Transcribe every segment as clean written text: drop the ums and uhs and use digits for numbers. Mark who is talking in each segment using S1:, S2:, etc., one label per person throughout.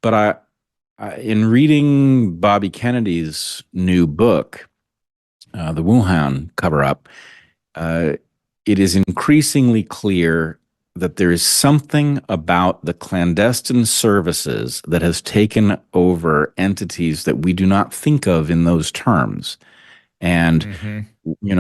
S1: But in reading Bobby Kennedy's new book, The Wuhan Cover Up, uh, it is increasingly clear that there is something about the clandestine services that has taken over entities that we do not think of in those terms. And,
S2: Hmm.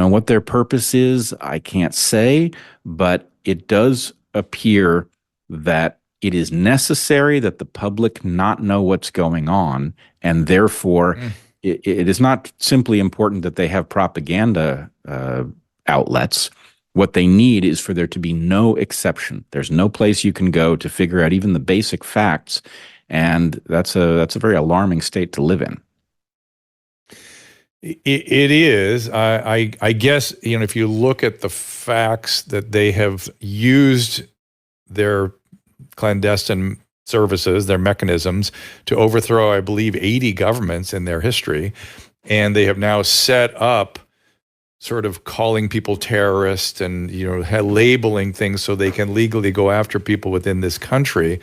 S1: what their purpose is, I can't say, but it does appear that it is necessary that the public not know what's going on. And therefore, it is not simply important that they have propaganda outlets. What they need is for there to be no exception. There's no place you can go to figure out even the basic facts. And that's a very alarming state to live in.
S2: It is. I guess, if you look at the facts that they have used their clandestine services, their mechanisms to overthrow, I believe, 80 governments in their history. And they have now set up sort of calling people terrorists and, labeling things so they can legally go after people within this country.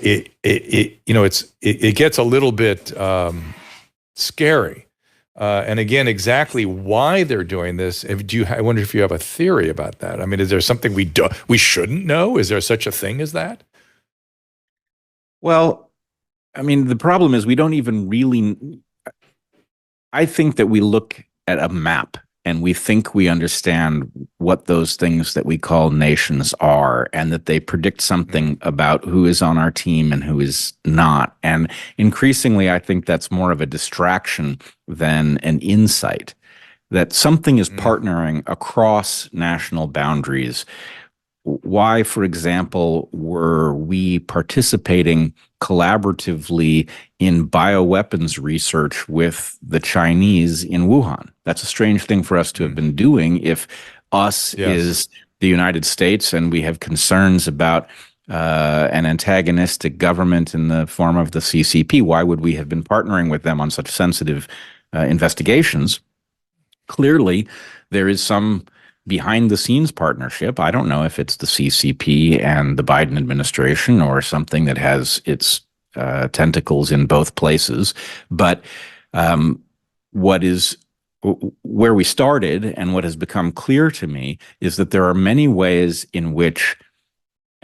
S2: It gets a little bit scary. And again, exactly why they're doing this. I wonder if you have a theory about that. I mean, is there something we shouldn't know? Is there such a thing as that?
S1: Well, I mean, the problem is we don't even really. I think that we look at a map and we think we understand what those things that we call nations are, and that they predict something about who is on our team and who is not. And increasingly, I think that's more of a distraction than an insight, that something is partnering across national boundaries. Why, for example, were we participating collaboratively in bioweapons research with the Chinese in Wuhan? That's a strange thing for us to have been doing if us
S2: Yes.
S1: is the United States and we have concerns about an antagonistic government in the form of the CCP. Why would we have been partnering with them on such sensitive investigations? Clearly, there is some behind the scenes partnership. I don't know if it's the CCP and the Biden administration or something that has its tentacles in both places. But what is where we started and what has become clear to me is that there are many ways in which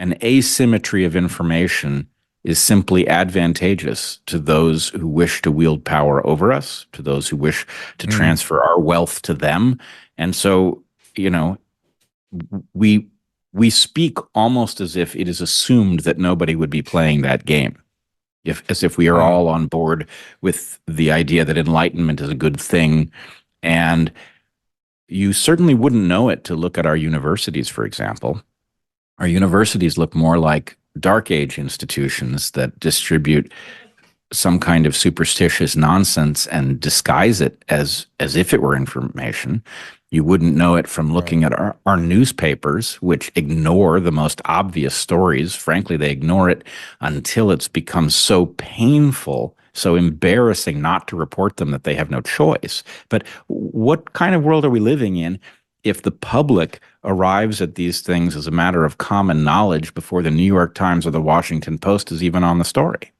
S1: an asymmetry of information is simply advantageous to those who wish to wield power over us, to those who wish to transfer our wealth to them. And so, we speak almost as if it is assumed that nobody would be playing that game, as if we are all on board with the idea that enlightenment is a good thing. And you certainly wouldn't know it to look at our universities, for example. Our universities look more like dark age institutions that distribute some kind of superstitious nonsense and disguise it as if it were information. You wouldn't know it from looking at our newspapers, which ignore the most obvious stories. Frankly, they ignore it until it's become so painful, so embarrassing not to report them that they have no choice. But what kind of world are we living in if the public arrives at these things as a matter of common knowledge before the New York Times or the Washington Post is even on the story?